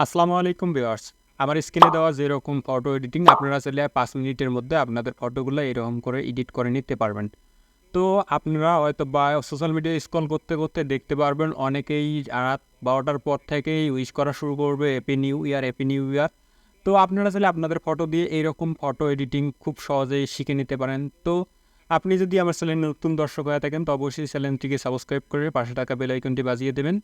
আসসালামু আলাইকুম ভিউয়ার্স। আমার স্ক্রিনে দেওয়া যেরকম ফটো এডিটিং আপনারা চাইলে ৫ মিনিটের মধ্যে আপনাদের ফটোগুলো এরকম করে এডিট করে নিতে পারবেন। তো আপনারা হয়তো বা সোশ্যাল মিডিয়ায় স্ক্রল করতে করতে দেখতে পারবেন অনেকেই রাত ১২টার পর থেকেই উইশ করা শুরু করবে happy new year, happy new year. তো আপনারা চাইলে আপনাদের ফটো দিয়ে এইরকম ফটো এডিটিং খুব সহজেই শিখে নিতে পারেন। তো আপনি যদি আমার চ্যানেলে নতুন দর্শক হয়ে থাকেন তো অবশ্যই চ্যানেলটিকে সাবস্ক্রাইব করে পাশে থাকা বেল আইকনটি বাজিয়ে দেবেন।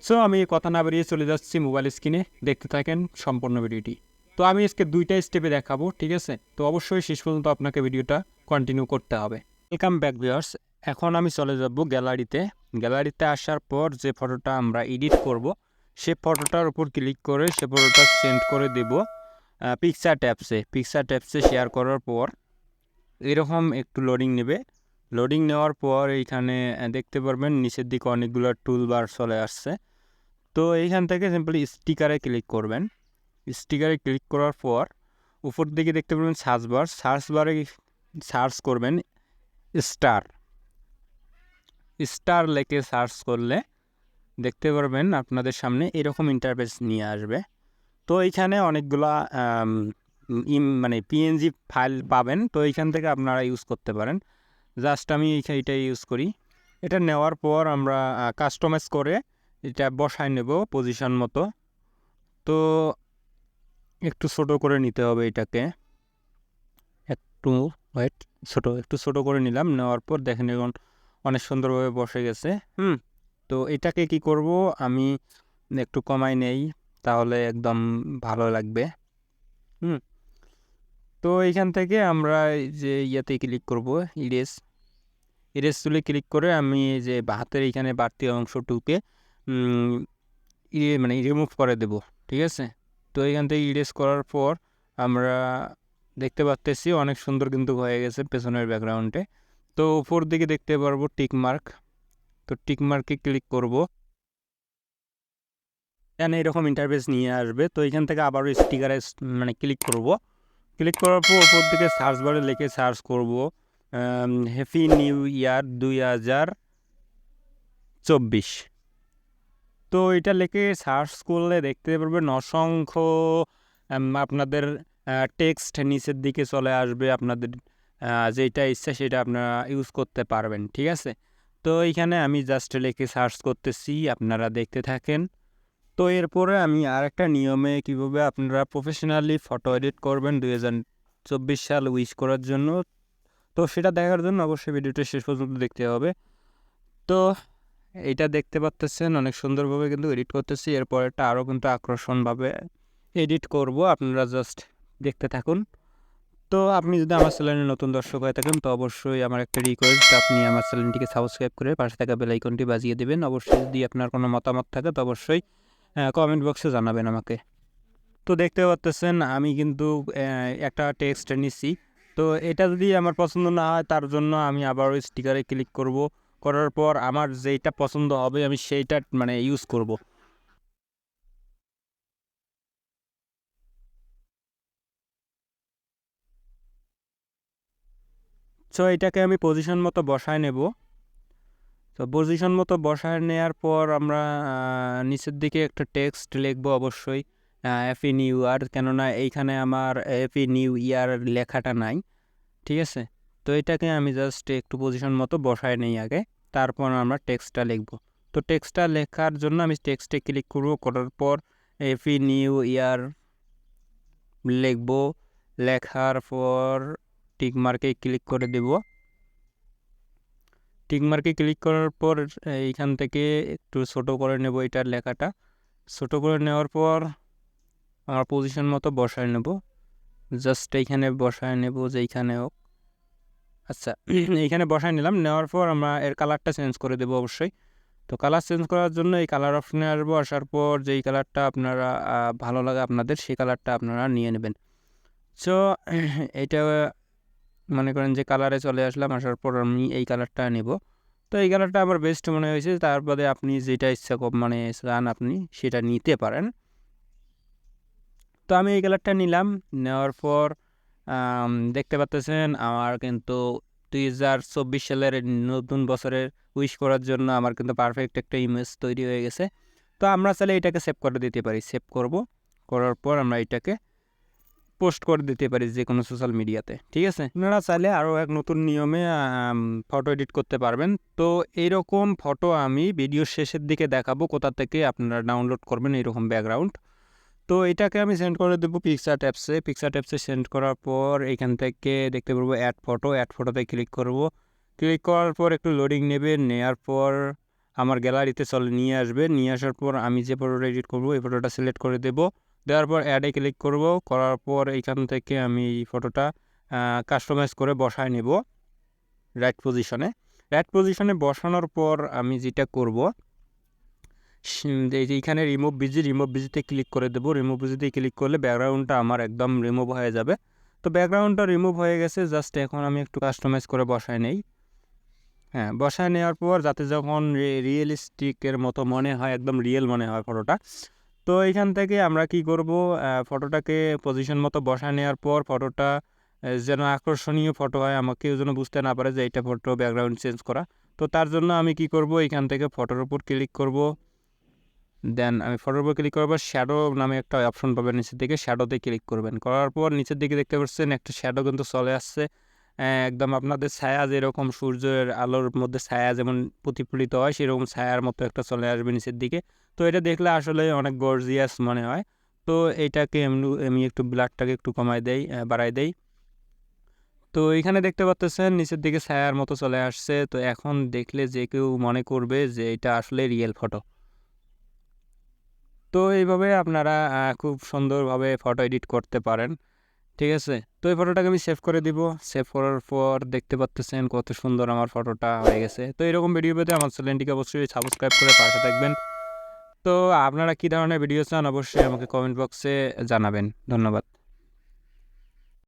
সো আমি কথা না বাড়িয়ে চলে যাচ্ছি মোবাইল স্ক্রিনে, দেখতে থাকেন সম্পূর্ণ ভিডিওটি। তো আমি আজকে ২টা স্টেপে দেখাবো, ঠিক আছে? তো অবশ্যই শেষ পর্যন্ত আপনাকে ভিডিওটা কন্টিনিউ করতে হবে। Welcome back viewers. এখন আমি চলে যাব গ্যালারিতে। গ্যালারিতে আসার পর যে ফটোটা আমরা এডিট করব সে ফটোটার উপর ক্লিক করে সে ফটোটা সেন্ড করে দেব পিকচার্ট অ্যাপসে। পিকচার্ট অ্যাপসে শেয়ার করার পর এরকম একটু লোডিং নেবে। লোডিং নেওয়ার পর এইখানে দেখতে পারবেন নিচের দিকে অনেকগুলো টুলবার চলে আসছে। তো এইখান থেকে সিম্পলি স্টিকারে ক্লিক করবেন। স্টিকারে ক্লিক করার পর উপর দিকে দেখতে পাবেন সার্চ বার। সার্চ বারে সার্চ করবেন স্টার। স্টার লেখে সার্চ করলে দেখতে পারবেন আপনাদের সামনে এরকম ইন্টারফেস নিয়ে আসবে। তো এইখানে অনেকগুলা মানে পিএনজি ফাইল পাবেন। তো এইখান থেকে আপনারা ইউজ করতে পারেন। জাস্ট আমি এইটা ইউজ করি। এটা নেওয়ার পর আমরা কাস্টমাইজ করে এটা বসায় নেব পজিশন মতো। তো একটু ছোট করে নিতে হবে এটাকে, একটু একটু ছোট করে নিলাম। নেওয়ার পর দেখেন এখন অনেক সুন্দরভাবে বসে গেছে। তো এটাকে কি করব, আমি একটু কমাই নেই, তাহলে একদম ভালো লাগবে। তো এইখান থেকে আমরা যে ইয়াতে ক্লিক করব ইরেজ। ইরেজ টুলে ক্লিক করে আমি যে হাতের এইখানে বাড়তি অংশটুকে মানে রিমুভ করে দেব, ঠিক আছে? তো এইখান থেকে ইরেজ করার পর আমরা দেখতে পাচ্তেছি অনেক সুন্দর কিন্তু হয়ে গেছে পেছনের ব্যাকগ্রাউন্ডে। তো উপর দিকে দেখতে পারবো টিকমার্ক। তো টিকমার্কে ক্লিক করব, এখানে এরকম ইন্টারফেস নিয়ে আসবে। তো এইখান থেকে আবারও স্টিকারে মানে ক্লিক করব। ক্লিক করার পর উপর দিকে সার্চ বারে লিখে সার্চ করব হ্যাপি নিউ ইয়ার ২০২৪। তো এটা লিখে সার্চ করলে দেখতে পারবেন অসংখ্য আপনাদের টেক্সট নিচের দিকে চলে আসবে। আপনাদের যেটা ইচ্ছা সেটা আপনারা ইউজ করতে পারবেন, ঠিক আছে? তো এইখানে আমি জাস্ট লিখে সার্চ করতেছি, আপনারা দেখতে থাকেন। তো এরপরে আমি আর একটা নিয়মে কীভাবে আপনারা প্রফেশনালি ফটো এডিট করবেন ২০২৪ সাল উইশ করার জন্য, তো সেটা দেখার জন্য অবশ্যই ভিডিওটা শেষ পর্যন্ত দেখতে হবে। তো এইটা দেখতে পাচ্তেছেন অনেক সুন্দরভাবে কিন্তু এডিট করতেছি। এরপরেরটা আরও কিন্তু আকর্ষণভাবে এডিট করব, আপনারা জাস্ট দেখতে থাকুন। তো আপনি যদি আমার চ্যানেলে নতুন দর্শক হয়ে থাকেন তো অবশ্যই আমার একটা রিকোয়েস্ট, আপনি আমার চ্যানেলটিকে সাবস্ক্রাইব করে পাশে থাকা বেল আইকনটি বাজিয়ে দেবেন। অবশ্যই যদি আপনার কোনো মতামত থাকে তো অবশ্যই কমেন্ট বক্সে জানাবেন আমাকে। তো দেখতে পাচ্তেছেন আমি কিন্তু একটা টেক্সট নিচ্ছি। তো এটা যদি আমার পছন্দ না হয় তার জন্য আমি আবারও স্টিকারে ক্লিক করব। করার পর আমার যেইটা পছন্দ হবে আমি সেইটা মানে ইউজ করব। সো এটাকে আমি পজিশন মতো বসায় নেব। তো পজিশন মতো বসায় নেওয়ার পর আমরা নিচের দিকে একটা টেক্সট লিখবো অবশ্যই হ্যাপি নিউ ইয়ার, কেননা এইখানে আমার হ্যাপি নিউ ইয়ার লেখাটা নাই, ঠিক আছে? তো এটাকে আমি জাস্ট একটু পজিশন মতো বসায় নেই আগে, তারপর আমরা টেক্সটটা লিখব। তো টেক্সটটা লেখার জন্য আমি টেক্সটে ক্লিক করব, করার পর হ্যাপি নিউ ইয়ার লিখব। লেখার পর টিকমার্কে ক্লিক করে দেব। টিকমার্কে ক্লিক করার পর এইখান থেকে একটু ছোট করে নেব এটার লেখাটা। ছোট করে নেওয়ার পর আমার পজিশন মতো বসায় নেব, জাস্ট এইখানে বসায় নেব যেইখানে হোক। আচ্ছা, এইখানে বসায় নিলাম। নেওয়ার পর আমরা এর কালারটা চেঞ্জ করে দেবো অবশ্যই। তো কালার চেঞ্জ করার জন্য এই কালার অপশানে আসবো। আসার পর যেই কালারটা আপনারা ভালো লাগে আপনাদের সেই কালারটা আপনারা নিয়ে নেবেন। সো এইটা মনে করেন যে কালারে চলে আসলাম, আসার পর আমি এই কালারটা নেব। তো এই কালারটা আমার বেস্ট মনে হয়েছে, তারপরে আপনি যেটা ইচ্ছা মানে চান আপনি সেটা নিতে পারেন। তো আমি এই কালারটা নিলাম। নেওয়ার পর দেখতে পাচ্ছেন আমার কিন্তু ২০২৪ সালের নতুন বছরের উইশ করার জন্য আমার কিন্তু পারফেক্ট একটা ইমেজ তৈরি হয়ে গেছে। তো তো আমরা চাইলে এটাকে সেভ করে দিতে পারি, সেভ করব, করার পর আমরা এটাকে পোস্ট করে দিতে পারি যে কোনো সোশ্যাল মিডিয়াতে। ঠিক আছে, আপনারা চাইলে আরও এক নতুন নিয়মে ফটো এডিট করতে পারবেন। তো এইরকম ফটো আমি ভিডিওর শেষের দিকে দেখাবো কোথা থেকে আপনারা ডাউনলোড করবেন এইরকম ব্যাকগ্রাউন্ড। তো এটাকে আমি সেন্ড করে দেবো পিকচার্ট অ্যাপসে। পিকচার্ট অ্যাপসে সেন্ড করার পর এখান থেকে দেখতে পারবো অ্যাড ফটোতে ক্লিক করব। ক্লিক করার পর একটু লোডিং নেবে, নেওয়ার পর আমার গ্যালারিতে নিয়ে আসবে। নিয়ে আসার পর আমি যে ফটোটা এডিট করব এই ফটোটা সিলেক্ট করে দেব। দেওয়ার পর অ্যাডে ক্লিক করব, করার পর এইখান থেকে আমি এই ফটোটা কাস্টমাইজ করে বসায় নেব রাইট পজিশনে বসানোর পর আমি যেটা করব, এই যে এইখানে রিমুভ বিজিতে ক্লিক করে দেবো। রিমুভ বিজিতে ক্লিক করলে ব্যাকগ্রাউন্ডটা আমার একদম রিমুভ হয়ে যাবে। তো ব্যাকগ্রাউন্ডটা রিমুভ হয়ে গেছে, জাস্ট এখন আমি একটু কাস্টমাইজ করে বসায় নেই। হ্যাঁ, বসায় নেওয়ার পর যাতে যখন রিয়েলিস্টিকের মতো মনে হয়, একদম রিয়েল মনে হয় ফটোটা। তো এইখান থেকে আমরা কি করব, ফটোটাকে পজিশন মতো বসায় নেওয়ার পর ফটোটা যেন আকর্ষণীয় ফটো হয়, আমাকে যেন বুঝতে না পারে যে এইটা ফটো ব্যাকগ্রাউন্ড চেঞ্জ করা। তো তার জন্য আমি কি করব, এইখান থেকে ফটোর উপর ক্লিক করব। দেন আমি ফটোর উপর ক্লিক করার পর শ্যাডো নামে একটা অপশন পাবেন নিচের দিকে, শ্যাডোতে ক্লিক করবেন। করার পর নিচের দিকে দেখতে পাচ্ছেন একটা শ্যাডো কিন্তু চলে আসছে, একদম আপনাদের ছায়া যেরকম সূর্যের আলোর মধ্যে ছায়া যেমন প্রতিফলিত হয় সেরকম ছায়ার মতো একটা চলে আসবে নিচের দিকে। তো এটা দেখলে আসলে অনেক গর্জিয়াস মনে হয়। তো এইটাকে আমি একটু ব্লারটাকে একটু বাড়াই দেই। তো এখানে দেখতে পাচ্ছেন নিচের দিকে ছায়ার মতো চলে আসছে। তো এখন দেখলে যে কেউ মনে করবে যে এটা আসলে রিয়েল ফটো। তো এইভাবে আপনারা খুব সুন্দরভাবে ফটো এডিট করতে পারেন। ঠিক আছে, তো এই ফটোটাকে আমি সেভ করে দিব। সেভ করার পর দেখতে পাচ্ছেন কত সুন্দর আমার ফটোটা হয়ে গেছে। তো এরকম ভিডিও পেতে আমার চ্যানেলটিকে অবশ্যই সাবস্ক্রাইব করে পাশে থাকবেন। তো আপনারা কী ধরনের ভিডিও চান অবশ্যই আমাকে কমেন্ট বক্সে জানাবেন। ধন্যবাদ।